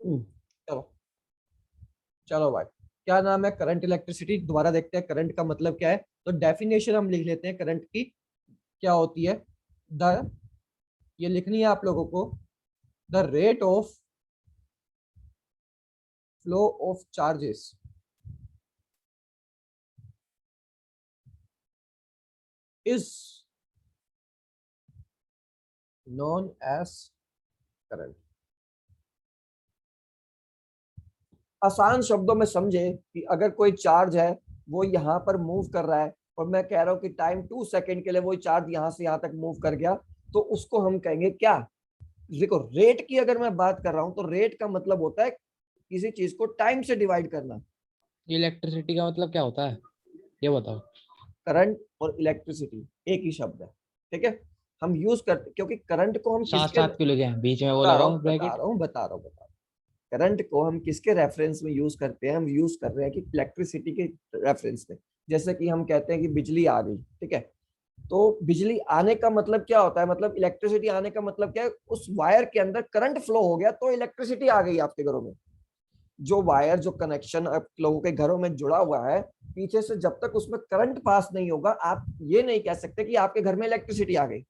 चलो चलो भाई, क्या नाम है, करंट इलेक्ट्रिसिटी। दोबारा देखते हैं करंट का मतलब क्या है। तो डेफिनेशन हम लिख लेते हैं करंट की, क्या होती है। द, ये लिखनी है आप लोगों को, the rate of flow of charges is known as current. आसान शब्दों में समझे कि अगर कोई चार्ज है, वो यहाँ पर मूव कर रहा है, और मैं कह रहा हूँ कि टाइम 2 सेकेंड के लिए वो चार्ज यहाँ से यहाँ तक मूव कर गया, तो उसको हम कहेंगे क्या। देखो, रेट की अगर मैं बात कर रहा हूँ, तो रेट का मतलब होता है किसी चीज को टाइम से डिवाइड करना। इलेक्ट्रिसिटी का मतलब क्या होता है, ये बताओ। करंट और इलेक्ट्रिसिटी एक ही शब्द है, ठीक है। हम यूज करते, क्योंकि करंट को हम साथ किसके, साथ क्यों लिखे हैं, बीच में वो बता रहा लगाऊं हूँ बता ब्रैकेट? रहा हूँ बता रहा हूँ बता रहा हूँ। करंट को हम किसके रेफरेंस में यूज करते हैं, हम यूज कर रहे हैं कि इलेक्ट्रिसिटी के रेफरेंस में। जैसे कि हम कहते हैं कि बिजली आ गई, ठीक है। तो बिजली आने का मतलब क्या होता है, मतलब इलेक्ट्रिसिटी आने का मतलब क्या है, उस वायर के अंदर करंट फ्लो हो गया तो इलेक्ट्रिसिटी आ गई आपके घरों में। जो वायर, जो कनेक्शन आप लोगों के घरों में जुड़ा हुआ है, पीछे से जब तक उसमें करंट पास नहीं होगा, आप ये नहीं कह सकते कि आपके घर में इलेक्ट्रिसिटी आ गई।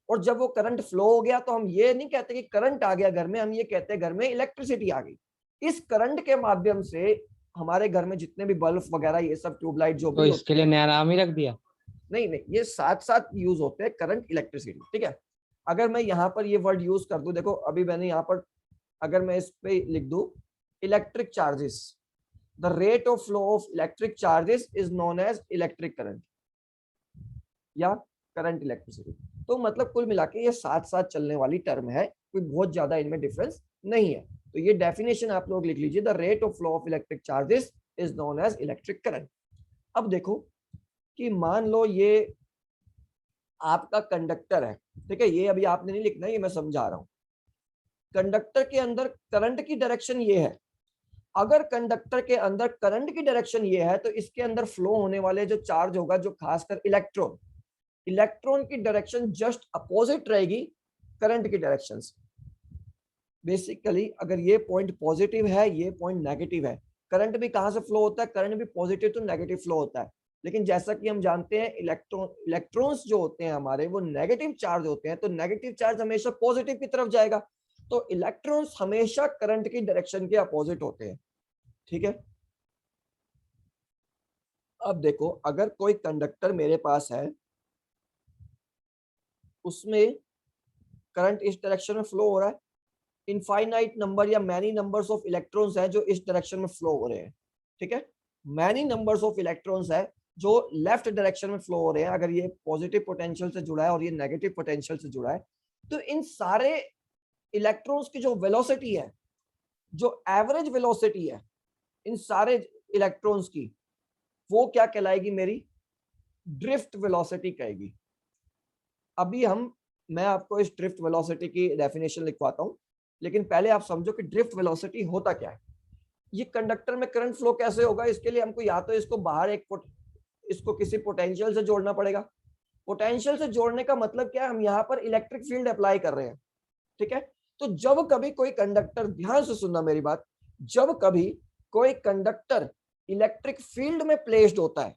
और जब वो करंट फ्लो हो गया, तो हम ये नहीं कहते कि करंट आ गया घर में, हम ये कहते हैं घर में इलेक्ट्रिसिटी आ गई। इस करंट के माध्यम से हमारे घर में जितने भी बल्ब वगैरह, ये सब ट्यूबलाइट जो तो भी इसके होती लिए है, नया नाम ही रख दिया। नहीं नहीं, ये साथ साथ यूज होते हैं, करंट इलेक्ट्रिसिटी, ठीक है। अगर मैं यहाँ पर ये वर्ड यूज कर दूं, देखो अभी मैंने यहाँ पर, अगर मैं इस पे लिख दूं electric charges, the rate of flow of electric charges is known as electric current या करंट इलेक्ट्रिसिटी। तो मतलब कुल मिला के ये साथ साथ चलने वाली टर्म है, कोई बहुत ज्यादा इनमें डिफरेंस नहीं है। तो ये डेफिनेशन आप लोग लिख लीजिए, the rate of flow of electric charges is known as electric current. अब देखो कि मान लो ये आपका कंडक्टर है, ठीक है। ये अभी आपने नहीं लिखना, ये मैं समझा रहा हूं। कंडक्टर के अंदर करंट की डायरेक्शन ये है। अगर कंडक्टर के अंदर करंट की डायरेक्शन ये है, तो इसके अंदर फ्लो होने वाले जो चार्ज होगा, जो खासकर इलेक्ट्रॉन, इलेक्ट्रॉन की डायरेक्शन जस्ट अपोजिट रहेगी करंट की डायरेक्शन से। बेसिकली अगर ये पॉइंट पॉजिटिव है, ये पॉइंट नेगेटिव है, करंट भी कहां से फ्लो होता है, करंट भी पॉजिटिव टू नेगेटिव फ्लो होता है। लेकिन जैसा कि हम जानते हैं, इलेक्ट्रॉन्स जो होते हैं हमारे, वो नेगेटिव चार्ज होते हैं, तो नेगेटिव चार्ज हमेशा पॉजिटिव की तरफ जाएगा। तो इलेक्ट्रॉन्स हमेशा करंट की डायरेक्शन के अपोजिट होते हैं, ठीक है। अब देखो, अगर कोई कंडक्टर मेरे पास है, उसमें करंट इस डायरेक्शन में फ्लो हो रहा है, इनफाइनाइट नंबर या मैनी नंबर्स ऑफ इलेक्ट्रॉन्स हैं जो इस डायरेक्शन में फ्लो हो रहे हैं, ठीक है। मैनी नंबर्स ऑफ इलेक्ट्रॉन्स है जो लेफ्ट डायरेक्शन में फ्लो हो रहे हैं, अगर ये पॉजिटिव पोटेंशियल से जुड़ा है और ये नेगेटिव पोटेंशियल से जुड़ा है। तो इन सारे इलेक्ट्रॉन्स की जो वेलोसिटी है, जो एवरेज वेलोसिटी है इन सारे इलेक्ट्रॉन्स की, वो क्या कहलाएगी, मेरी ड्रिफ्ट वेलोसिटी कहेगी। अभी हम, मैं आपको इस ड्रिफ्ट वेलोसिटी की डेफिनेशन लिखवाता हूं, लेकिन पहले आप समझो कि ड्रिफ्ट वेलोसिटी होता क्या है। ये कंडक्टर में करंट फ्लो कैसे होगा, इसके लिए हमको या तो इसको बाहर इसको किसी पोटेंशियल से जोड़ना पड़ेगा। पोटेंशियल से जोड़ने का मतलब क्या है, हम यहाँ पर इलेक्ट्रिक फील्ड अप्लाई कर रहे हैं, ठीक है। तो जब कभी कोई कंडक्टर, ध्यान से सुनना मेरी बात, जब कभी कोई कंडक्टर इलेक्ट्रिक फील्ड में प्लेस्ड होता है,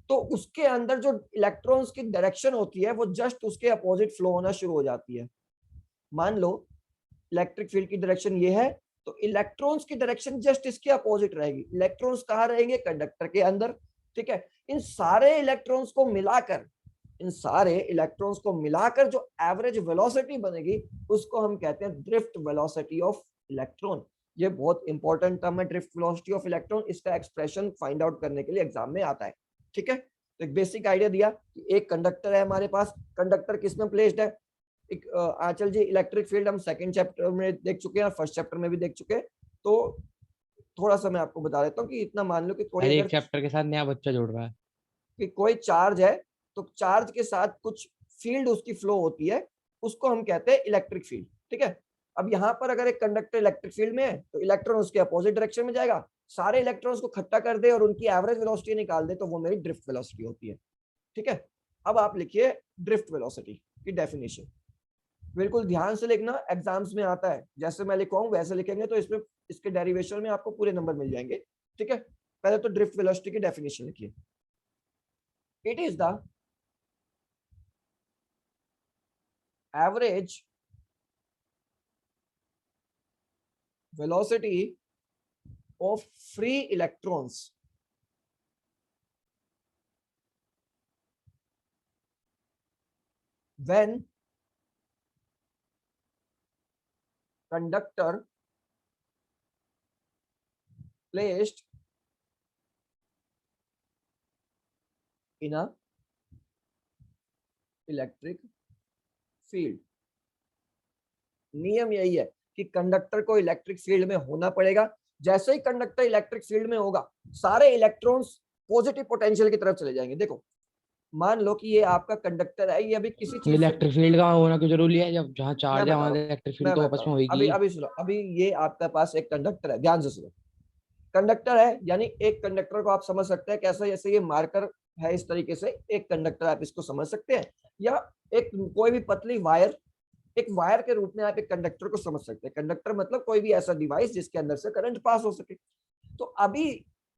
तो उसके अंदर जो इलेक्ट्रॉन्स की डायरेक्शन होती है, वो जस्ट उसके अपोजिट फ्लो होना शुरू हो जाती है। मान लो इलेक्ट्रिक फील्ड की डायरेक्शन ये है, तो इलेक्ट्रॉन्स की डायरेक्शन जस्ट इसके अपोजिट रहेगी। इलेक्ट्रॉन्स कहाँ रहेंगे, कंडक्टर के अंदर, ठीक है। इन सारे इलेक्ट्रॉन्स को मिलाकर, इन सारे इलेक्ट्रॉन्स को मिलाकर जो एवरेज वेलोसिटी बनेगी, उसको हम कहते हैं ड्रिफ्ट वेलोसिटी ऑफ इलेक्ट्रॉन। ये बहुत इंपॉर्टेंट टर्म है, ड्रिफ्ट वेलोसिटी ऑफ इलेक्ट्रॉन। इसका एक्सप्रेशन फाइंड आउट करने के लिए एग्जाम में आता है, ठीक है। तो एक बेसिक आइडिया दिया कि एक कंडक्टर है हमारे पास, कंडक्टर किस में प्लेस्ड है, एक आंचल जी, इलेक्ट्रिक फील्ड हम सेकंड चैप्टर में देख चुके हैं, फर्स्ट चैप्टर में भी देख चुके हैं। तो थोड़ा सा मैं आपको बता देता हूँ कि इतना मान लो कि कोई हर अगर, एक चैप्टर के साथ नया बच्चा जुड़ रहा है। कि कोई चार्ज है, तो चार्ज के साथ कुछ फील्ड उसकी फ्लो होती है, उसको हम कहते हैं इलेक्ट्रिक फील्ड, ठीक है। अब यहाँ पर अगर एक कंडक्टर इलेक्ट्रिक फील्ड में है, तो इलेक्ट्रॉन उसके अपोजिट डायरेक्शन में जाएगा, सारे इलेक्ट्रॉन्स को इकट्ठा कर दे और उनकी एवरेज वेलोसिटी निकाल दे, तो वो मेरी ड्रिफ्ट वेलोसिटी होती है, ठीक है। अब आप लिखिए ड्रिफ्ट वेलोसिटी की डेफिनेशन। बिल्कुल ध्यान से लिखना, एग्जाम्स में आता है, जैसे मैं लिखवाऊं वैसे लिखेंगे तो इसमें इसके डेरिवेशन में आपको पूरे नंबर मिल जाएंगे। ठीक है, पहले तो ड्रिफ्ट वेलोसिटी की डेफिनेशन लिखिए। It is the average velocity of free electrons when conductor placed in a electric field। नियम यही है कि कंडक्टर को इलेक्ट्रिक फील्ड में होना पड़ेगा। जैसे ही कंडक्टर इलेक्ट्रिक फील्ड में होगा, सारे इलेक्ट्रॉन्स पॉजिटिव पोटेंशियल की तरफ चले जाएंगे। देखो, मान लो कि ये आपका कंडक्टर है, ये अभी किसी चीज से, इलेक्ट्रिक फील्ड का होना क्यों जरूरी है? जब जहाँ मैं चार्ज है बता वहां रहा हूँ इलेक्ट्रिक मैं फील्ड तो बता आपस रहा में हूँ होगी। अभी अभी सुनो, अभी ये आपके पास एक कंडक्टर है, ध्यान से सुनो। कंडक्टर है, यानी एक कंडक्टर को आप समझ सकते हैं कैसे, जैसे ये मार्कर है, इस तरीके से एक कंडक्टर आप इसको समझ सकते हैं, या एक कोई भी पतली वायर, एक वायर के रूप में आप एक कंडक्टर को समझ सकते हैं। कंडक्टर मतलब कोई भी ऐसा डिवाइस जिसके अंदर से करंट पास हो सके। तो अभी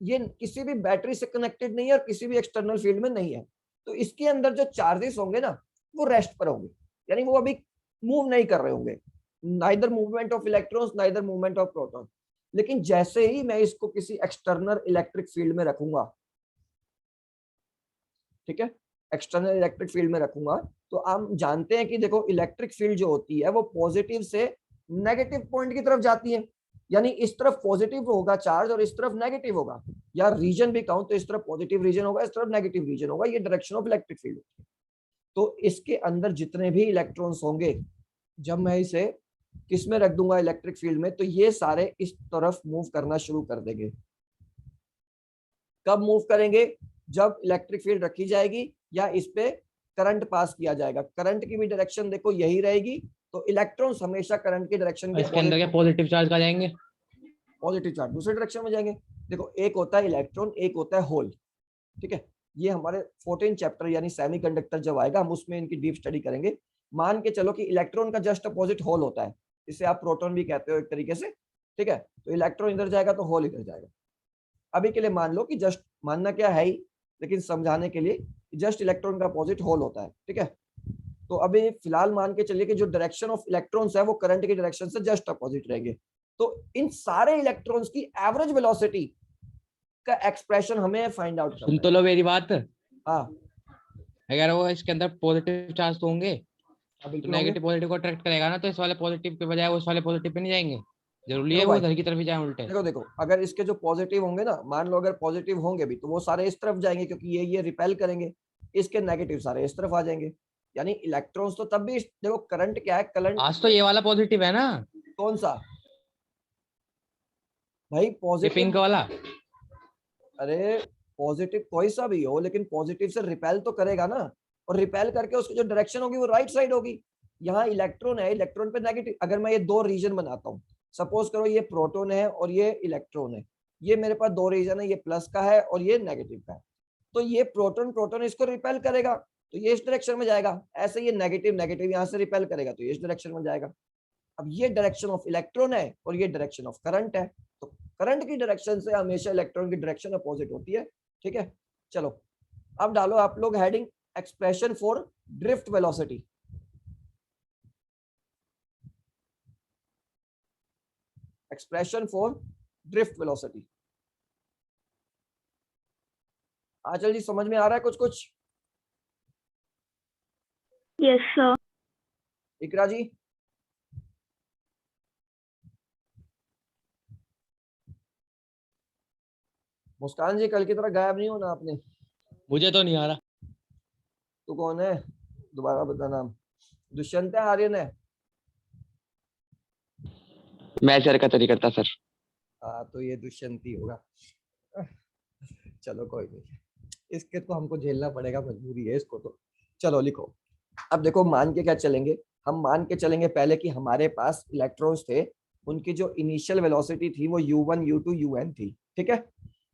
ये किसी भी बैटरी से कनेक्टेड नहीं है और किसी भी एक्सटर्नल फील्ड में नहीं है, तो इसके अंदर जो चार्जेस होंगे ना, वो रेस्ट पर होंगे, यानी वो अभी मूव नहीं कर रहे होंगे, neither movement of electrons neither movement of proton. लेकिन जैसे ही मैं इसको किसी एक्सटर्नल इलेक्ट्रिक फील्ड में रखूंगा, ठीक है, एक्सटर्नल इलेक्ट्रिक फील्ड में रखूंगा, तो हम जानते हैं कि देखो इलेक्ट्रिक फील्ड जो होती है वो पॉजिटिव से नेगेटिव पॉइंट की तरफ जाती है, यानी इस तरफ पॉजिटिव होगा चार्ज और इस तरफ नेगेटिव होगा, या रीजन भी कहूं तो इस तरफ पॉजिटिव रीजन होगा, इस तरफ नेगेटिव रीजन होगा, ये डायरेक्शन ऑफ इलेक्ट्रिक फील्ड होती है। तो इसके अंदर जितने भी इलेक्ट्रॉन्स होंगे, जब मैं इसे किस में रख दूंगा इलेक्ट्रिक फील्ड में, तो ये सारे इस तरफ मूव करना शुरू कर देंगे। कब मूव करेंगे? जब इलेक्ट्रिक फील्ड रखी जाएगी या इस पे करंट पास किया जाएगा। करंट की भी डायरेक्शन देखो यही रहेगी, तो इलेक्ट्रॉन्स हमेशा करंट की डायरेक्शन और के इसके अंदर क्या पॉजिटिव चार्ज का जाएंगे? पॉजिटिव चार्ज दूसरे डायरेक्शन में जाएंगे। देखो, एक होता है इलेक्ट्रॉन, एक होता है होल। ठीक है, ये हमारे 14 चैप्टर यानी सेमीकंडक्टर जब आएगा हम उसमें इनकी डीप स्टडी करेंगे। मान के चलो कि इलेक्ट्रॉन का जस्ट अपोजिट होल होता है, इसे आप प्रोटॉन भी कहते हो एक तरीके से। ठीक है, तो इलेक्ट्रॉन इधर जाएगा तो होल इधर जाएगा। अभी के लिए मान लो कि जस्ट, मानना क्या है ही, लेकिन समझाने के लिए, जस्ट इलेक्ट्रॉन का अपोजिट होल होता है। ठीक है, तो अभी फिलहाल मान के चलिए कि जो डायरेक्शन ऑफ इलेक्ट्रॉन्स है वो करंट की डायरेक्शन से जस्ट अपोजिट रहेंगे। तो इन सारे इलेक्ट्रॉन्स की एवरेज वेलोसिटी का एक्सप्रेशन हमें फाइंड आउट सुन करना तो है। लो मेरी बात। हाँ, अगर वो इसके अंदर पॉजिटिव चार्ज तो होंगे, तो बिल्कुल होंगे। नेगेटिव पॉजिटिव को अट्रैक्ट करेगा ना, तो इस वाले पॉजिटिव के बजाय वो इस वाले पॉजिटिव पे नहीं जाएंगे। जरूरी है देखो वो भाई, उधर की तरफ ही जाए उल्टे। देखो देखो, अगर इसके जो पॉजिटिव होंगे ना, मान लो अगर पॉजिटिव होंगे भी, तो वो सारे इस तरफ जाएंगे क्योंकि ये रिपेल करेंगे। इसके नेगेटिव सारे इस तरफ आ जाएंगे, यानी इलेक्ट्रॉन्स तो तब भी देखो करंट क्या है, करंट आज तो ये वाला पॉजिटिव है ना, कौन सा भाई ये पॉजिटिव? पिंक वाला। अरे पॉजिटिव कोई सा भी हो, लेकिन पॉजिटिव से रिपेल तो करेगा ना, और रिपेल करके उसकी जो डायरेक्शन होगी वो राइट साइड होगी। यहाँ इलेक्ट्रॉन है, इलेक्ट्रॉन पे नेगेटिव, अगर मैं ये दो रीजन बनाता हूँ, सपोज करो ये प्रोटॉन है और ये इलेक्ट्रॉन है, ये मेरे पास दो रीजन है, ये प्लस का है और ये नेगेटिव का है, तो ये प्रोटॉन प्रोटॉन इसको रिपेल करेगा तो ये इस डायरेक्शन में जाएगा, ऐसे ये नेगेटिव नेगेटिव यहाँ से रिपेल करेगा तो ये इस डायरेक्शन में जाएगा। अब ये डायरेक्शन ऑफ इलेक्ट्रॉन है और ये डायरेक्शन ऑफ करंट है, तो करंट की डायरेक्शन से हमेशा इलेक्ट्रॉन की डायरेक्शन अपोजिट होती है। ठीक है, चलो अब डालो आप लोग heading expression for drift velocity. Expression for drift velocity. Anchal ji समझ में आ रहा है कुछ कुछ? Yes sir. इकरा जी? मुस्कान जी, कल की तरह गायब नहीं होना आपने। मुझे तो नहीं आ रहा। तू कौन है, दोबारा बता नाम। दुष्यंत है, आर्यन है? मैं सर का तरी करता सर। हाँ, तो ये दुष्यंती होगा। चलो कोई नहीं, इसके तो हमको झेलना पड़ेगा, मजबूरी है इसको तो। चलो लिखो। अब देखो मान के क्या चलेंगे, हम मान के चलेंगे पहले कि हमारे पास इलेक्ट्रॉन्स थे, उनकी जो इनिशियल वेलोसिटी थी वो u1 u2 un थी। ठीक है,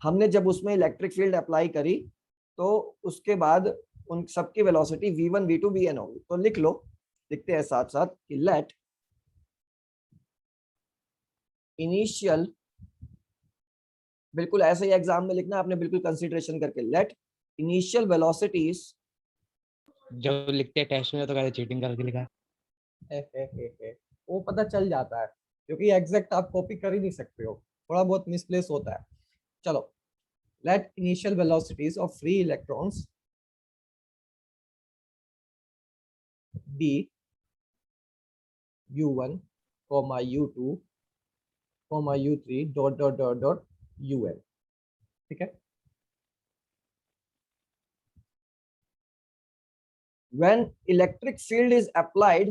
हमने जब उसमें इलेक्ट्रिक फील्ड अप्लाई करी तो उसके बाद उन सबकी वेलोसिटी v1 v2 vn होगी। तो लिख लो, लिखते हैं साथ साथ कि लेट इनिशियल, बिल्कुल ऐसे ही एग्जाम में लिखना आपने, बिल्कुल कंसीडरेशन करके, लेट इनिशियल वेलोसिटीज जब लिखते हैं टेस्ट में तो कहते चीटिंग करके लिखा है। वो पता चल जाता है क्योंकि एग्जैक्ट आप कॉपी कर ही नहीं सकते हो, थोड़ा बहुत मिसप्लेस होता है। चलो, let initial velocities of free electrons be u1, u2, u3 dot dot dot dot un। ठीक है, when electric field is applied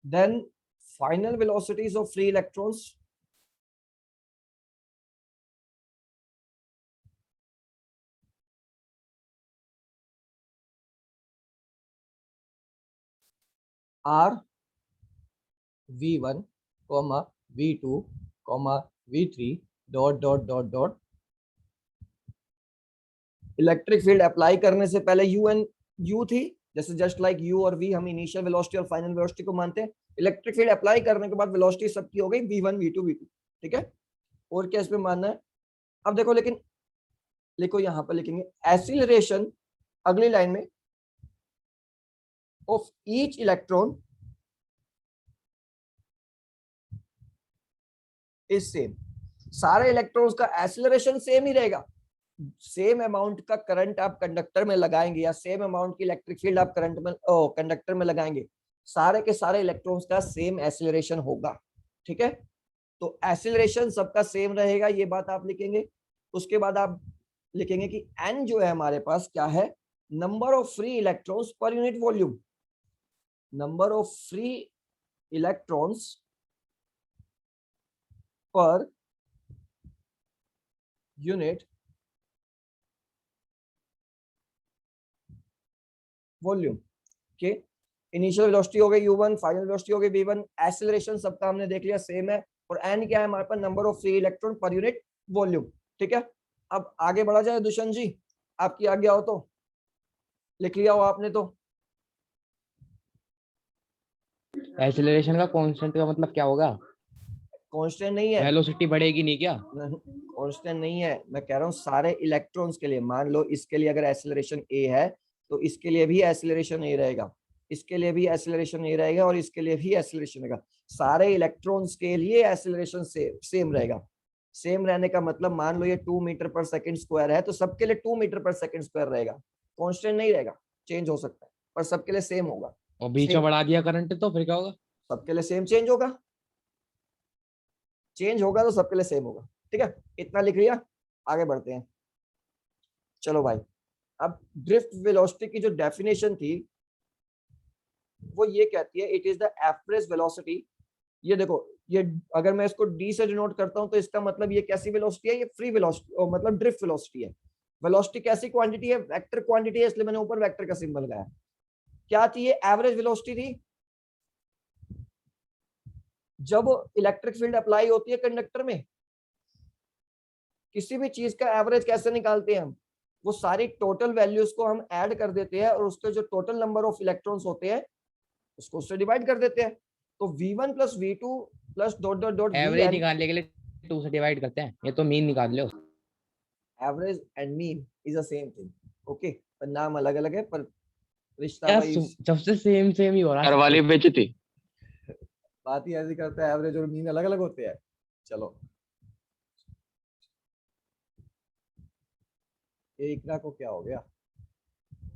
then final velocities of free electrons are v1, v2, v3 dot dot dot dot. Electric field apply करने से पहले you N you थी, जैसे just like you और we हम initial velocity और final velocity को मानते हैं। इलेक्ट्रिक फील्ड अप्लाई करने के बाद वेलोसिटी सबकी हो गई v1, v2, v2। ठीक है, और क्या इसमें मानना है? अब देखो, लेकिन लिखो, यहां पर लिखेंगे एक्सीलरेशन अगली लाइन में of each electron is same. सारे इलेक्ट्रॉन्स का एक्सीलरेशन सेम ही रहेगा। सेम अमाउंट का करंट आप कंडक्टर में लगाएंगे या सेम अमाउंट की इलेक्ट्रिक फील्ड आप करंट में कंडक्टर में लगाएंगे, सारे के सारे इलेक्ट्रॉन्स का सेम एक्सीलरेशन होगा। ठीक है, तो एक्सीलरेशन सबका सेम रहेगा, ये बात आप लिखेंगे। उसके बाद आप लिखेंगे कि n जो है हमारे पास क्या है, नंबर ऑफ फ्री इलेक्ट्रॉन्स पर unit volume. Number of free electrons पर यूनिट वॉल्यूम के। इनिशियल वेलोसिटी हो गई u1, फाइनल वेलोसिटी हो गई v1, एक्सीलरेशन सबका हमने देख लिया सेम है, और n क्या है हमारे पास, number of free electron per unit volume. ठीक है, अब आगे बढ़ा जाए दुष्यंत जी, आपकी आज्ञा हो तो। लिख लिया हो आपने तो? एक्सेलरेशन का कांस्टेंट का मतलब क्या होगा? कांस्टेंट नहीं है, वेलोसिटी बढ़ेगी नहीं क्या? नहीं कांस्टेंट नहीं है, मैं कह रहा हूँ सारे इलेक्ट्रॉन्स के लिए। मान लो इसके लिए अगर एक्सीलरेशन a है तो इसके लिए भी एक्सीलरेशन a रहेगा, इसके लिए भी एक्सीलरेशन a रहेगा, और इसके लिए भी एक्सीलरेशन रहेगा। सारे इलेक्ट्रॉन्स के लिए एक्सीलरेशन सेम रहेगा। सेम रहने का मतलब, मान लो ये 2 मीटर पर सेकंड स्क्वायर है तो सबके लिए 2 मीटर पर सेकंड स्क्वायर रहेगा, कांस्टेंट नहीं रहेगा, चेंज हो सकता है, पर सबके लिए सेम होगा। और बीच में सेम, बढ़ा दिया करंट तो फिर क्या होगा? सबके लिए सेम चेंज होगा, चेंज होगा तो सबके लिए सेम होगा। ठीक है, इतना लिख लिया, आगे बढ़ते हैं। चलो भाई, अब ड्रिफ्ट वेलोसिटी की जो डेफिनेशन थी वो ये कहती है, it is the average velocity. ये देखो, ये अगर मैं इसको डी से डिनोट करता हूं तो इसका मतलब ये कैसी वेलोसिटी है, ये फ्री वेलोसिटी मतलब ड्रिफ्ट वेलोसिटी है। वेलोसिटी कैसी क्वांटिटी है, वेक्टर क्वांटिटी है, इसलिए मैंने ऊपर वेक्टर का सिंबल लगाया। क्या थी ये? एवरेज वेलोसिटी थी। जब इलेक्ट्रिक फील्ड अप्लाई होती है कंडक्टर में, किसी भी चीज का एवरेज कैसे निकालते हैं हम? वो सारी टोटल वैल्यूज को हम ऐड कर देते हैं और उसके जो टोटल नंबर ऑफ इलेक्ट्रॉन्स होते हैं उसको उससे डिवाइड कर देते हैं। तो v1 plus v2 plus dot dot dot average vn, निकालने के लिए 2 से डिवाइड करते हैं, ये तो मीन निकाल लो। Average and mean is the same thing. Okay, पर नाम अलग अलग है, पर रिश्ता क्या भाई जब से सेम सेम ही हो रहा घर है सब वाली कुछ। बेचती। बात ही ऐसी करता है, एवरेज और मीन अलग अलग होते हैं। चलो, ये इकरा को क्या हो गया?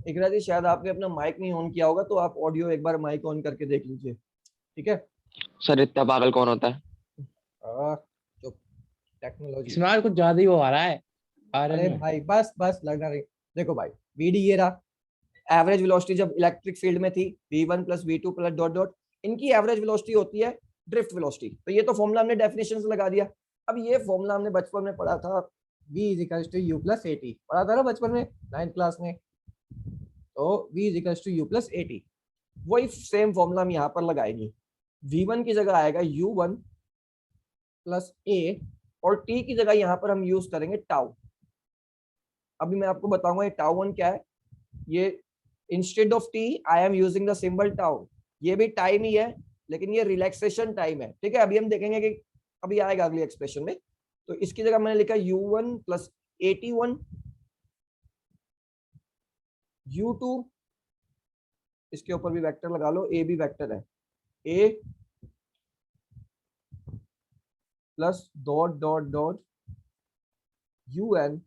इकरा जी, शायद आपने अपना माइक नहीं ऑन किया होगा, तो आप ऑडियो एक बार माइक ऑन करके देख लीजिए। ठीक है, सर इतना पागल कौन होता है? जो टेक्नोलॉजी। इसमें आज कुछ ज्यादा ही वो आ रहा है आरएन अरे में। भाई बस बस लगना नहीं। देखो भाई, वीडी ये रहा, एवरेज वेलोसिटी जब इलेक्ट्रिक फील्ड में थी v1 plus v2 plus dot dot, इनकी एवरेज वेलोसिटी होती है ड्रिफ्ट वेलोसिटी। तो ये तो फॉर्मूला हमने डेफिनेशन से लगा दिया। अब ये फॉर्मूला हमने बचपन में पढ़ा था, v is equal to u plus a t, पढ़ा था ना बचपन में 9th क्लास में। तो v is equal to u plus a t, वही सेम फॉर्मूला हम यहाँ पर लगाएंगे। v1 की जगह आएगा u1 प्लस ए और t की जगह यहाँ पर हम यूज करेंगे टाउ। अभी मैं आपको बताऊंगा ये टाउ वन क्या है। ये instead of t I am using the symbol tau. ये भी टाइम ही है लेकिन ये रिलैक्सेशन टाइम है, ठीक है। अभी हम देखेंगे कि अभी आएगा अगली एक्सप्रेशन में। तो इसकी जगह मैंने लिखा u1 प्लस 81 u2, इसके ऊपर भी वेक्टर लगा लो, a भी वेक्टर है, a plus dot dot dot un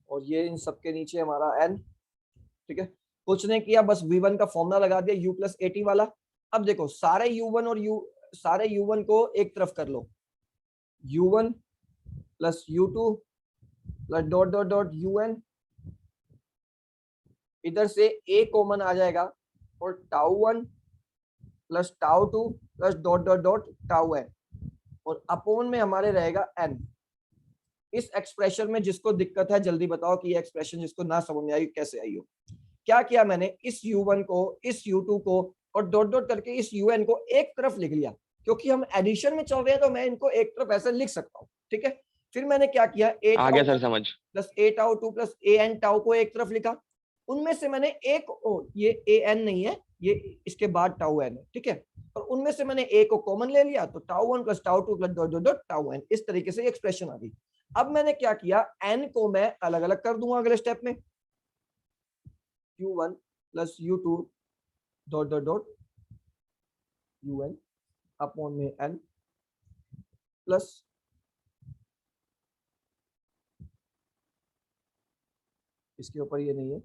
और ये इन सबके नीचे हमारा n, ठीक है। कुछ नहीं किया, बस v1 का फॉर्मूला लगा दिया u प्लस 80 वाला। अब देखो सारे u1 और सारे u1 को एक तरफ कर लो, u1 plus u2 plus dot dot dot un, इधर से a कॉमन आ जाएगा और tau one plus tau two plus dot dot dot tau n, और अपोन में हमारे रहेगा n। इस एक्सप्रेशन में जिसको दिक्कत है जल्दी बताओ कि ये एक्सप्रेशन जिसको ना समझ में आई कैसे आई हो। क्या किया मैंने, इस u1 को इस u2 को और डॉट डॉट करके इस un को एक तरफ लिख लिया, क्योंकि हम एडिशन में चल रहे हैं तो मैं इनको एक तरफ ऐसे लिख सकता हूँ, ठीक है। फिर मैंने क्या किया, a आ गया सर समझ। Plus a tau two plus a n tau को एक तरफ लिखा। उनमें से मैंने एक ये a n नहीं है, ये इसके बाद टाउ n है, ठीक है। और उनमें से मैंने a को कॉमन ले लिया, तो tau one plus tau two plus dot dot dot tau n, इस तरीके से एक्सप्रेशन आ गई। अब मैंने क्या किया, n को मैं अलग अलग कर दूंगा अगले स्टेप में, u1 plus u2 dot dot dot un upon में n प्लस इसके ऊपर ये नहीं है।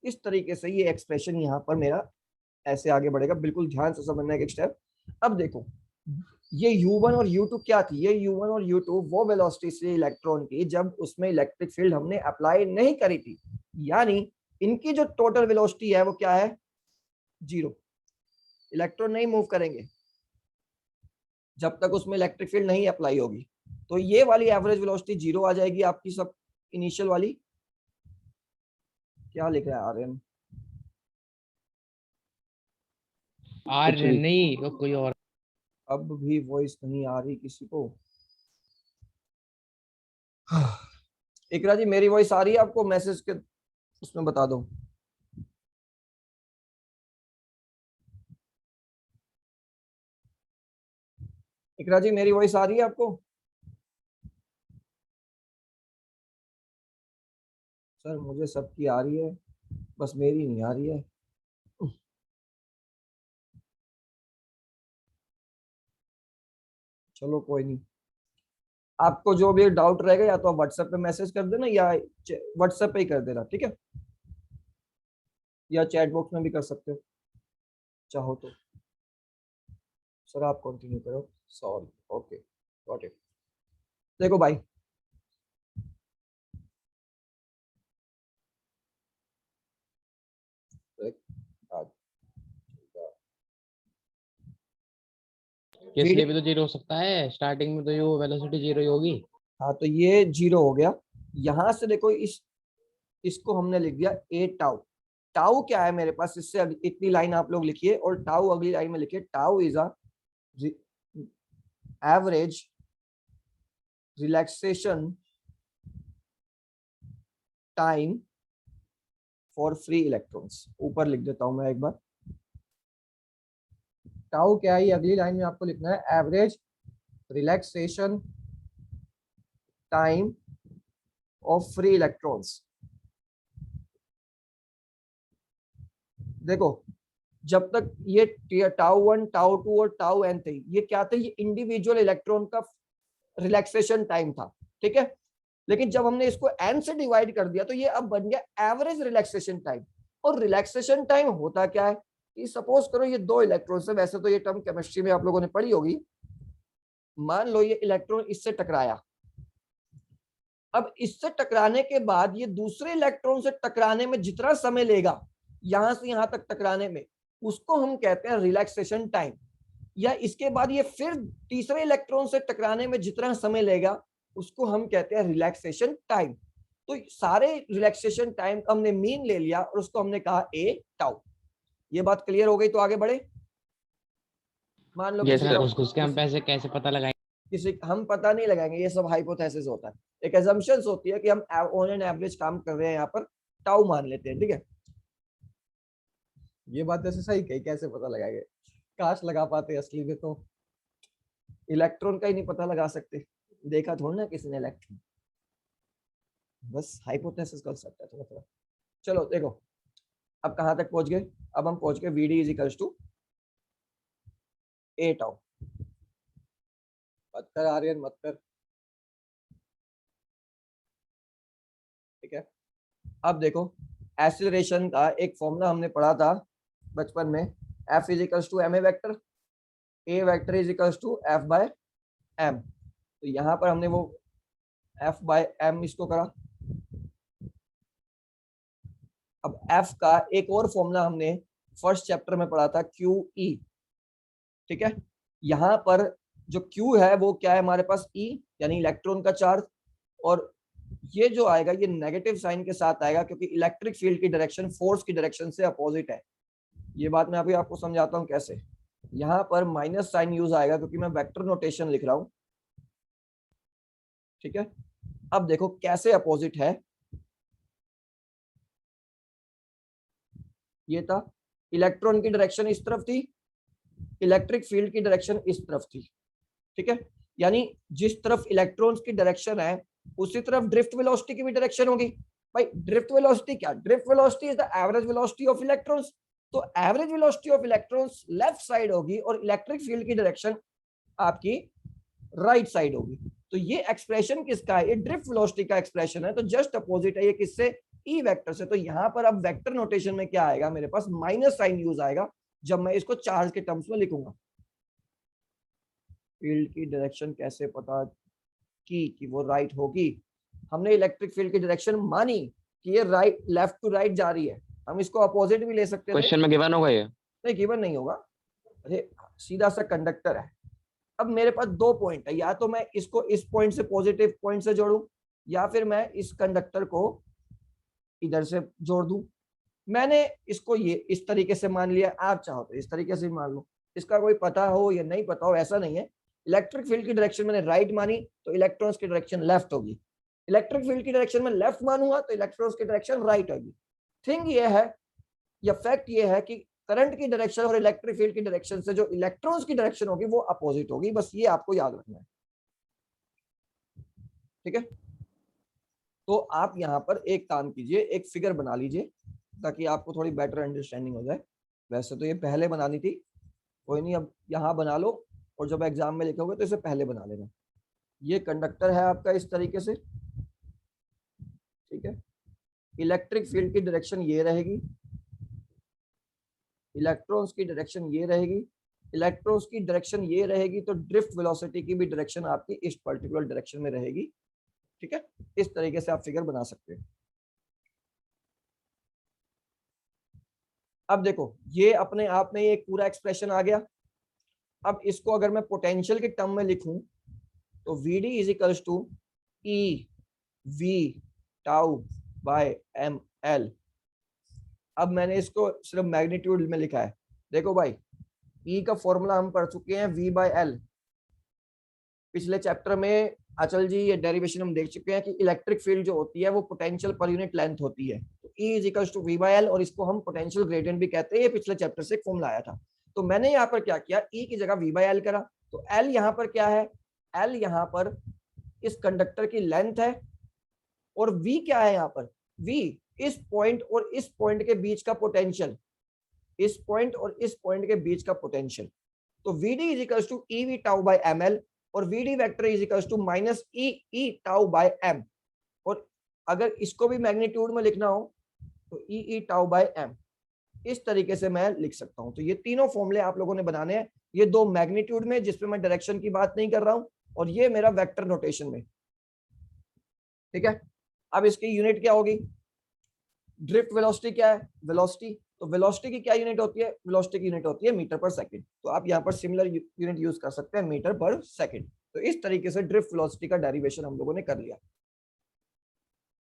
इस तरीके से ये एक्सप्रेशन यहाँ पर मेरा ऐसे आगे बढ़ेगा, बिल्कुल ध्यान से समझना है एक स्टेप। अब देखो ये u1 और u2 क्या थी, ये u1 और u2 वो वेलोसिटी से इलेक्ट्रॉन की जब उसमें इलेक्ट्रिक फील्ड हमने अप्लाई नहीं करी थी, यानी इनकी जो टोटल वेलोसिटी है वो क्या है, 0। इलेक्ट्रॉन नहीं मूव करेंगे जब तक उसमें इलेक्ट्रिक फील्ड नहीं अप्लाई होगी। तो ये वाली एवरेज वेलोसिटी 0 आ जाएगी आपकी, सब इनिशियल वाली। क्या लिख रहा है आर्यन, आर नहीं वो कोई और। अब भी वॉइस नहीं आ रही किसी को। इकरा जी मेरी वॉइस आ रही है आपको, मैसेज के उसमें बता दो। इकरा जी मेरी वॉइस आ रही है आपको? सर मुझे सबकी आ रही है, बस मेरी नहीं आ रही है। चलो कोई नहीं, आपको जो भी डाउट रहेगा या तो आप व्हाट्सएप पे मैसेज कर देना या व्हाट्सएप पे ही कर देना, ठीक है, या चैट बॉक्स में भी कर सकते हो चाहो तो। सर आप कंटिन्यू करो, सॉरी, ओके गॉट इट। देखो भाई इसलिए भी तो 0 हो सकता है, स्टार्टिंग में तो ये वेलोसिटी 0 ही होगी। हाँ तो ये 0 हो गया। यहां से देखो इसको हमने लिख दिया ए टाउ। टाउ क्या है मेरे पास, इससे इतनी लाइन आप लोग लिखिए और टाउ अगली लाइन में लिखिए, tau is a average relaxation time for free electrons. ऊपर लिख देता हूं मैं एक बार, टाउ क्या है, ये अगली लाइन में आपको लिखना है, average relaxation time of free electrons. देखो जब तक ये टाउ वन टाउ टू और टाउ एन थे, ये क्या थे, ये इंडिविजुअल इलेक्ट्रॉन का रिलैक्सेशन टाइम था, ठीक है। लेकिन जब हमने इसको एन से डिवाइड कर दिया तो ये अब बन गया एवरेज रिलैक्सेशन टाइम। और रिलैक्सेशन टाइम होता क्या है कि सपोज करो ये दो इलेक्ट्रॉन है, वैसे तो ये टर्म केमिस्ट्री में आप लोगों ने पढ़ी होगी। मान लो ये इलेक्ट्रॉन इससे टकराया, अब इससे टकराने के बाद ये दूसरे इलेक्ट्रॉन से टकराने में जितना समय लेगा, यहां से यहां तक टकराने में, उसको हम कहते हैं रिलैक्सेशन टाइम। या इसके बाद ये फिर तीसरे इलेक्ट्रॉन से टकराने में जितना समय लेगा उसको हम कहते हैं रिलैक्सेशन टाइम। तो सारे रिलैक्सेशन टाइम का हमने मीन ले लिया और उसको हमने कहा ए टाउ। ये बात क्लियर हो गई, तो आगे बढ़े। मान लो Yes, किसी इतना का sir. घुस घुस के हम पैसे कैसे पता लगाएंगे? किसी हम पता नहीं लगाएंगे, ये सब हाइपोथेसिस होता है, एक एजम्पशंस होती है कि हम ऑन एन एवरेज काम कर रहे हैं, यहाँ पर टाउ मान लेते हैं, ठीक है। ये बात जैसे सही कही, कैसे पता लगाएंगे, काश लगा पाते असली में, तो इलेक्ट्रॉन का ही नहीं पता लगा सकते, देखा थोड़ा ना किसी ने इलेक्ट्रॉन, बस हाइपोथेसिस कर सकता है थोड़ा थोड़ा। चलो देखो अब कहां तक पहुंच गए, अब हम पहुंच गए VD is equals to a tau. मत कर आर्यन, मत कर, ठीक है। अब देखो एक्सीलरेशन का एक फॉर्मूला हमने पढ़ा था बचपन में, F is equals to m a vector, a vector is equals to F by m. तो यहाँ पर हमने वो एफ बाय एम इसको करा। अब एफ का एक और फॉर्मूला हमने फर्स्ट चैप्टर में पढ़ा था, क्यू ई, ठीक है। यहाँ पर जो क्यू है वो क्या है हमारे पास, ई यानी इलेक्ट्रॉन का चार्ज, और ये जो आएगा ये नेगेटिव साइन के साथ आएगा क्योंकि इलेक्ट्रिक फील्ड की डायरेक्शन फोर्स की डायरेक्शन से अपोजिट है। ये बात मैं अभी आपको समझाता हूँ कैसे। यहाँ पर माइनस साइन यूज आएगा क्योंकि मैं वेक्टर नोटेशन लिख रहा हूँ, ठीक है। अब देखो कैसे अपोजिट है, ये था इलेक्ट्रॉन की डायरेक्शन इस तरफ थी, इलेक्ट्रिक फील्ड की डायरेक्शन इस तरफ थी, ठीक है। यानी जिस तरफ इलेक्ट्रॉन्स की डायरेक्शन है उसी तरफ ड्रिफ्ट वेलोसिटी की भी डायरेक्शन होगी। भाई ड्रिफ्ट वेलोसिटी क्या, drift velocity is the average velocity of electrons, तो average velocity of electrons left side होगी और इलेक्ट्रिक फील्ड की डायरेक्शन आपकी राइट साइड होगी। तो ये एक्सप्रेशन किसका है, ये ड्रिफ्ट वेलोसिटी का एक्सप्रेशन है, तो जस्ट अपोजिट है ये किससे, ई वेक्टर से। तो यहाँ पर अब वेक्टर नोटेशन में क्या आएगा मेरे पास, माइनस साइन यूज आएगा जब मैं इसको चार्ज के टर्म्स में लिखूंगा। फील्ड की डायरेक्शन कैसे पता कि वो राइट होगी, हमने इलेक्ट्रिक फील्ड की डायरेक्शन मानी कि ये राइट लेफ्ट टू राइट जा रही है, हम इसको अपोजिट भी ले सकते थे। क्वेश्चन में गिवन होगा ये? नहीं गिवन नहीं होगा, अरे सीधा सा कंडक्टर है। अब मेरे पास दो पॉइंट है, या तो मैं इसको इस पॉइंट से पॉजिटिव पॉइंट से जोड़ूं या फिर मैं इस कंडक्टर को इधर से जोड़ दूं। मैंने इसको ये इस तरीके से मान लिया, आप चाहो तो इस तरीके से मान लो, इसका कोई पता हो या नहीं पता हो ऐसा नहीं है। इलेक्ट्रिक फील्ड की डायरेक्शन मैंने राइट मानी तो इलेक्ट्रॉन्स की डायरेक्शन लेफ्ट होगी, इलेक्ट्रिक फील्ड की डायरेक्शन में लेफ्ट मानूंगा तो इलेक्ट्रॉन्स की डायरेक्शन राइट होगी। थिंग ये है या फैक्ट ये है कि करंट की डायरेक्शन और इलेक्ट्रिक फील्ड की डायरेक्शन से जो इलेक्ट्रॉन्स की डायरेक्शन होगी वो अपोजिट होगी, बस ये आपको याद रखना है, ठीक है। तो आप यहाँ पर एक काम कीजिए, एक फिगर बना लीजिए ताकि आपको थोड़ी बेटर अंडरस्टैंडिंग हो जाए। वैसे तो ये पहले बनानी थी, कोई नहीं, अब यहाँ बना लो और जब एग्जाम में लिखोगे तो इसे पहले बना लेना। ये कंडक्टर है आपका इस तरीके से, ठीक है। इलेक्ट्रिक फील्ड की डायरेक्शन ये रहेगी, इलेक्ट्रॉन्स की डायरेक्शन ये रहेगी, इलेक्ट्रॉन्स की डायरेक्शन ये रहेगी, तो ड्रिफ्ट वेलोसिटी की भी डायरेक्शन आपकी इस पर्टिकुलर डायरेक्शन में रहेगी, ठीक है। इस तरीके से आप फिगर बना सकते हैं। अब देखो ये अपने आप में एक पूरा एक्सप्रेशन आ गया। अब इसको अगर मैं पोटेंशियल के टर्म में लिखूं तो we D is equals to E V tau by M l. अब मैंने इसको सिर्फ मैग्नीट्यूड में लिखा है। देखो भाई ई का फॉर्मूला हम पढ़ चुके हैं वी बाय एल, पिछले चैप्टर में अचल जी ये डेरिवेशन हम देख चुके हैं कि इलेक्ट्रिक फील्ड जो होती है वो पोटेंशियल पर यूनिट लेंथ होती है, तो E is equals to v by l, और इसको हम पोटेंशियल ग्रेडियंट भी कहते हैं। ये पिछले चैप्टर से फॉर्मूला आया था। तो मैंने यहाँ पर क्या किया, E की जगह वी बाय एल करा, तो L यहाँ पर क्या है, L यहाँ पर इस कंडक्टर की लेंथ है, और V क्या है यहाँ पर, V इस पॉइंट और इस पॉइंट के बीच का पोटेंशियल, इस पॉइंट और इस पॉइंट के बीच का पोटेंशियल। तो we D is equals to E V tau by M L, और V D vector is equals to minus E E tau by M, और अगर इसको भी मैग्नीट्यूड में लिखना हो तो E E tau by M, इस तरीके से मैं लिख सकता हूं। तो ये तीनों फॉर्मूले आप लोगों ने बनाने हैं, ये दो मैग्नीट्यूड में जिसपे मैं डायरेक्शन की बात नहीं कर रहा हूं, और ये मेरा वेक्टर नोटेशन में, ठीक है। अब इसकी यूनिट क्या होगी, ड्रिफ्ट वेलोसिटी क्या है, वेलोसिटी तो वेलोसिटी की क्या यूनिट होती है? वेलोसिटी की यूनिट होती है मीटर पर सेकंड। तो आप यहाँ पर सिमिलर यूनिट यूज कर सकते हैं, मीटर पर सेकंड। तो इस तरीके से ड्रिफ्ट वेलोसिटी का डेरिवेशन हम लोगों ने कर लिया।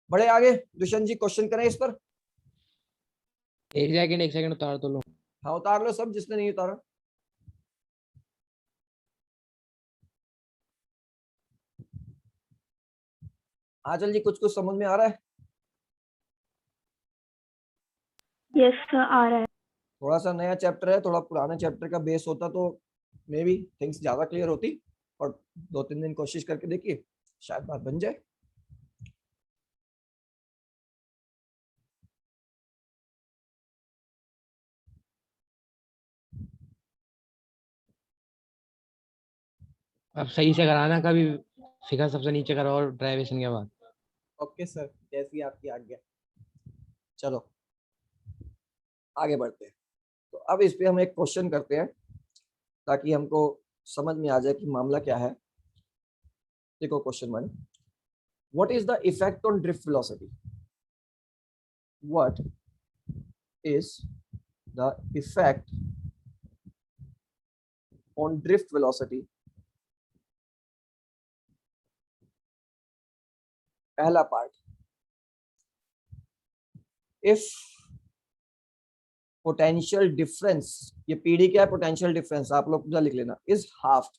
बड़े आगे दुष्यंत जी क्वेश्चन करें इस पर। एक सेकंड उतार तो लो। हाँ उतार लो सब, जिसने नहीं उतारा। हाँ चल जी, कुछ कुछ समझ में आ रहा है? यस सर, आ रहा है। थोड़ा सा नया चैप्टर है, थोड़ा पुराने चैप्टर का बेस होता तो मे बी थिंग्स ज्यादा क्लियर होती। और 2-3 दिन कोशिश करके देखिए, शायद बात बन जाए। अब सही से कराना, कभी फिगर सबसे नीचे करो और ड्राइवेशन के बाद। ओके सर, जैसी आपकी आज्ञा। चलो आगे बढ़ते हैं। तो अब इस पे हम एक क्वेश्चन करते हैं ताकि हमको समझ में आ जाए कि मामला क्या है। देखो question 1, what is the effect on drift velocity? What is the effect on drift velocity? पहला पार्ट, इफ पोटेंशियल डिफरेंस, ये पीडी क्या है? पोटेंशियल डिफरेंस, आप लोग पूरा लिख लेना, इज हाफ।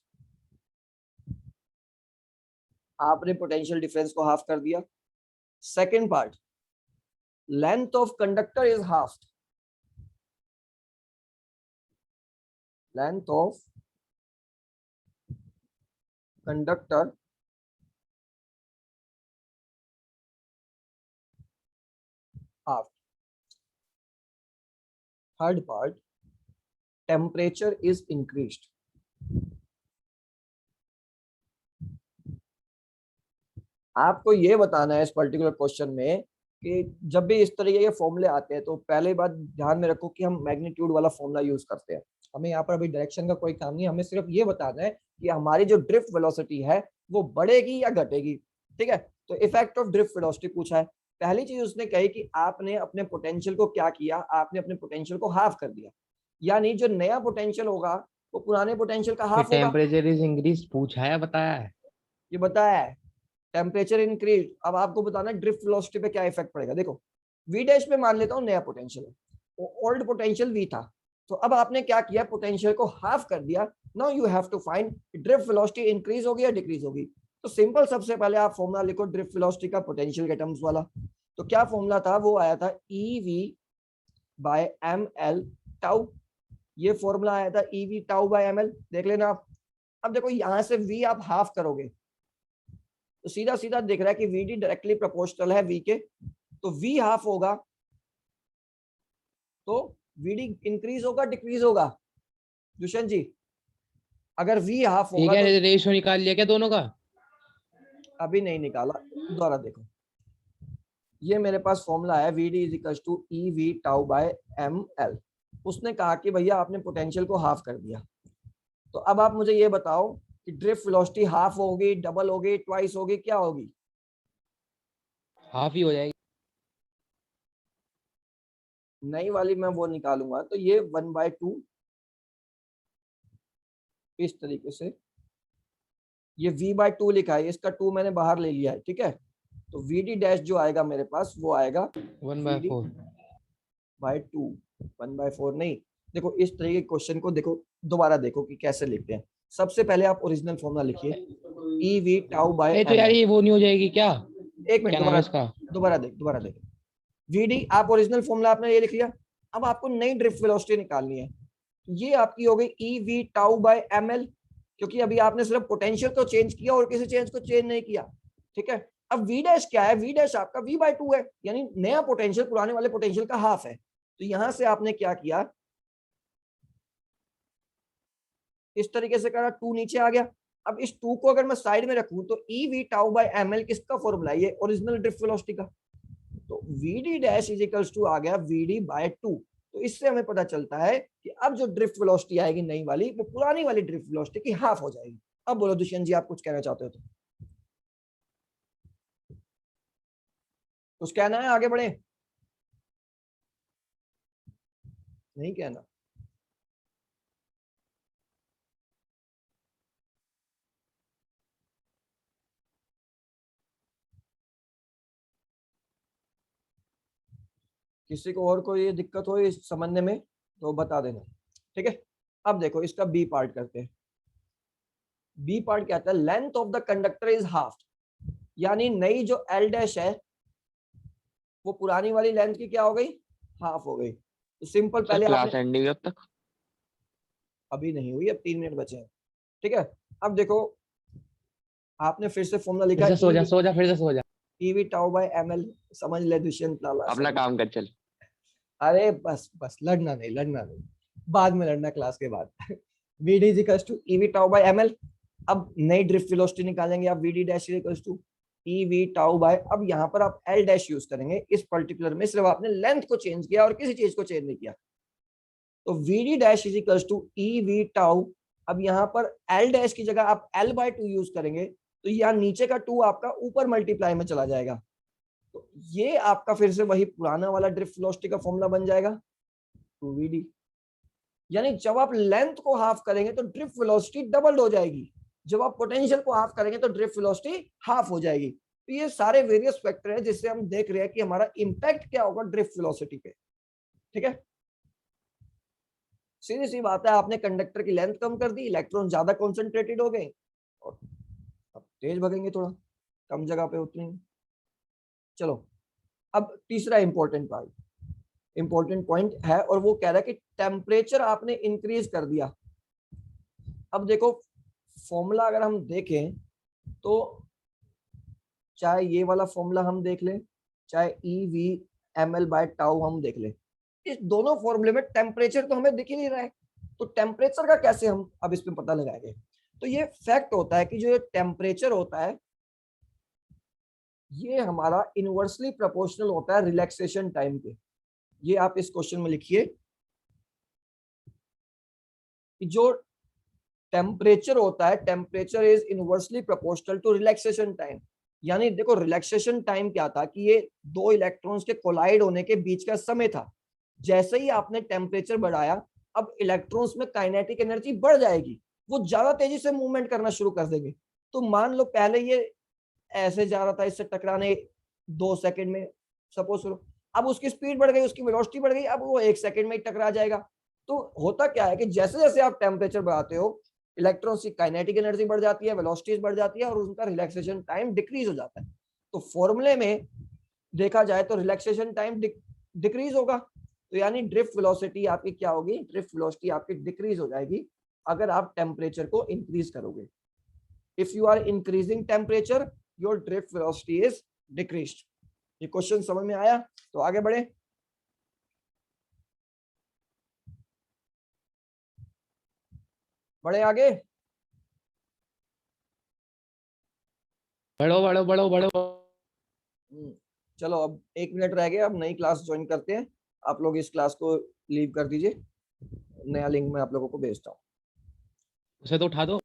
आपने पोटेंशियल डिफरेंस को हाफ कर दिया। Second part, length of conductor is half. Length of conductor half. Third part, temperature is increased. आपको ये बताना है इस पर्टिकुलर क्वेश्चन में कि जब भी इस तरीके के फॉर्मूले आते हैं तो पहले बात ध्यान में रखो कि हम मैग्नीट्यूड वाला फॉर्मूला यूज करते हैं। हमें यहाँ पर अभी डायरेक्शन का कोई काम नहीं है, हमें सिर्फ ये बताना है कि हमारी जो ड्रिफ्ट वेलोसिटी है वो बढ़ेगी या घटेगी। ठीक है, तो इफेक्ट ऑफ ड्रिफ्ट वेलोसिटी पूछा है। पहली चीज उसने कही कि आपने अपने पोटेंशियल को क्या किया? आपने अपने पोटेंशियल को हाफ कर दिया, यानी जो नया पोटेंशियल होगा वो पुराने पोटेंशियल का हाफ होगा। टेम्परेचर इज इंक्रीज पूछा है, बताया है। ये बताया है। टेम्परेचर इंक्रीज, अब आपको बताना है ड्रिफ्ट वेलोसिटी पे क्या इफेक्ट पड़ेगा। देखो वी डैश पे मान लेता हूँ नया पोटेंशियल है, ओल्ड पोटेंशियल वी था, तो अब आपने क्या किया? पोटेंशियल को हाफ कर दिया। Now you have to find drift velocity increase होगी या डिक्रीज होगी। तो सिंपल, सबसे पहले आप फॉर्मूला लिखो ड्रिफ्ट वेलोसिटी का पोटेंशियल के टर्म्स वाला। तो क्या फॉर्मूला था? वो आया था EV/ml टाउ। ये फॉर्मूला आया था EV टाउ बाय ml, देख लेना आप। अब देखो यहां से V आप हाफ करोगे तो सीधा सीधा दिख रहा है कि VD डायरेक्टली प्रोपोर्शनल है V के, तो V हाफ होगा तो VD इंक्रीज होगा डिक्रीज होगा? दुष्यंत जी, अगर V हाफ ठीक होगा तो है, रेशियो निकाल लिया क्या दोनों का? अभी नहीं निकाला, दोबारा देखो। ये मेरे पास फॉर्मूला है VD is equal to EV tau by ml। उसने कहा कि भैया आपने पोटेंशियल को हाफ कर दिया, तो अब आप मुझे ये बताओ कि ड्रिफ्ट वेलोसिटी हाफ होगी, डबल होगी, ट्वाइस होगी, क्या होगी? हाफ ही हो जाएगी। नई वाली मैं वो निकालूंगा तो ये 1/2 इस तरीके से, ये V/2 लिखा है, इसका 2 मैंने बाहर ले लिया है। ठीक है, तो VD डैश जो आएगा मेरे पास वो आएगा 1/4। VD/2। 1/4 नहीं, देखो इस तरीके के क्वेश्चन को देखो, दोबारा देखो कि कैसे लिखते हैं। सबसे पहले आप ओरिजिनल फॉर्मूला लिखिए EV टाउ बाय तो यार ml। ये वो नहीं हो जाएगी क्या? एक मिनट, क्या नाम है इसका? दोबारा देख। VD आप ओरिजिनल फॉर्मूला आपने ये लिख लिया। अब आपको नई ड्रिफ्ट वेलोसिटी निकालनी है, ये आपकी हो गई EV टाउ बाय ml, क्योंकि अभी आपने सिर्फ पोटेंशियल को चेंज किया और किसी चेंज को चेंज नहीं किया। ठीक है, अब V डैश क्या है? V डैश आपका V/2 है, यानी नया पोटेंशियल पुराने वाले पोटेंशियल का हाफ है। तो यहां से आपने क्या किया? इस तरीके से करा, 2 नीचे आ गया। अब इस 2 को अगर मैं साइड में रखूं तो EV टाउ बाय ml किसका फॉर्मूला है? ये ओरिजिनल ड्रिफ्ट वेलोसिटी का। तो VD dash is equals to आ गया VD/2। तो इससे हमें पता चलता है कि अब जो ड्रिफ्ट वेलोसिटी आएगी नई वाली, वो पुरानी वाली ड्रिफ्ट वेलोसिटी की हाफ हो जाएगी। अब बोलो दुष्यंत जी, आप कुछ कहना चाहते हो तो कुछ कहना है? आगे बढ़े। नहीं कहना। किसी को और कोई दिक्कत हो इस समझने में तो बता देना, ठीक है। अब देखो इसका बी पार्ट करते हैं। बी पार्ट कहता है length of the conductor is half, यानी नई जो एल डैश है वो पुरानी वाली लेंथ की क्या हो गई, हाफ हो गई। तो सिंपल सर पहले क्लास आपने, एंड नहीं हुई अब तक? अभी नहीं हुई, अब 3 मिनट बचे हैं, ठीक है। अब देखो आपने फिर से फॉर्मूला लिखा फिर है से सो जा फिर से सो जा। ईवी टाउ बाय एमएल, समझ ले दुष्यंत लाला। अपना काम कर चल। अरे बस बस लड़ना नहीं, बाद में लड़ना क्लास के बाद। VD is equals to EV tau by ml। अब नई ड्रिफ्ट वेलोसिटी निकालेंगे आप, VD dash is equals to EV tau by, अब यहाँ पर आप L डैश यूज करेंगे इस पर्टिकुलर में, सिर्फ आपने लेंथ को चेंज किया और किसी चीज को चेंज नहीं किया। तो VD dash is equals to EV tau, अब यहाँ पर L डैश की जगह आप L बाय 2 यूज करेंगे तो यहाँ नीचे का 2 आपका ऊपर मल्टीप्लाई में चला जाएगा। तो ये आपका फिर से वही पुराना वाला ड्रिफ्ट वेलोसिटी का फॉर्मूला बन जाएगा 2VD। यानी जब आप लेंथ को हाफ करेंगे तो ड्रिफ्ट वेलोसिटी डबल हो जाएगी, जब आप पोटेंशियल को हाफ करेंगे तो ड्रिफ्ट वेलोसिटी हाफ हो जाएगी। तो ये सारे वेरियस फैक्टर है जिससे हम देख रहे हैं कि हमारा इंपैक्ट क्या होगा ड्रिफ्ट वेलोसिटी पे, ठीक है। सीधी सी बात है, आपने कंडक्टर की लेंथ कम कर दी, इलेक्ट्रॉन ज्यादा कॉन्सेंट्रेटेड हो गए और अब तेज भगेंगे, थोड़ा कम जगह पे उतरेंगे। चलो अब तीसरा इंपॉर्टेंट पॉइंट है और वो कह रहा है कि टेम्परेचर आपने इंक्रीज कर दिया। अब देखो फॉर्मूला अगर हम देखें तो चाहे ये वाला फॉर्मूला हम देख लें, चाहे EV/ml बाय टाउ हम देख लें, इस दोनों फॉर्मूले में टेम्परेचर तो हमें दिख ही नहीं रहा है। तो टेम्परेचर का कैसे हम अब इसमें पता लगाएंगे। तो ये फैक्ट होता है कि जो ये टेम्परेचर होता है ये हमारा इनवर्सली प्रोपोर्शनल होता है रिलैक्सेशन टाइम के। ये आप इस क्वेश्चन में लिखिए कि जो टेम्परेचर होता है, temperature is inversely proportional to relaxation time. यानी देखो रिलैक्सेशन टाइम क्या था कि ये दो इलेक्ट्रॉन्स के कोलाइड होने के बीच का समय था। जैसे ही आपने टेम्परेचर बढ़ाया अब इलेक्ट्रॉन्स में काइनेटिक एनर्जी बढ़ जाएगी, वो ज्यादा तेजी से मूवमेंट करना शुरू कर देंगे। तो मान लो पहले ये ऐसे जा रहा था इससे टकराने 2 सेकंड में, सपोज करो, अब उसकी स्पीड बढ़ गई, उसकी वेलोसिटी बढ़ गई, अब वो 1 सेकंड में ही टकरा जाएगा। तो होता क्या है कि जैसे जैसे आप टेम्परेचर बढ़ाते हो इलेक्ट्रॉन्स की काइनेटिक एनर्जी बढ़ जाती है, वेलोसिटीज बढ़ जाती है और उनका रिलैक्सेशन टाइम डिक्रीज हो जाता है। तो फॉर्मूले में देखा जाए तो रिलैक्सेशन टाइम डिक्रीज होगा, तो यानी ड्रिफ्ट वेलोसिटी आपकी क्या होगी, ड्रिफ्ट वेलोसिटी आपकी डिक्रीज हो जाएगी अगर आप टेम्परेचर को इंक्रीज करोगे। If you are increasing temperature your drift velocity is decreased. ये क्वेश्चन समझ में आया? तो आगे बढ़े। बढ़े आगे। बढ़ो बढ़ो बढ़ो बढ़ो। चलो अब 1 मिनट रह गए, अब नई क्लास ज्वाइन करते हैं। आप लोग इस क्लास को लीव कर दीजिए, नया लिंक मैं आप लोगों को भेजता हूँ। उसे तो उठा दो।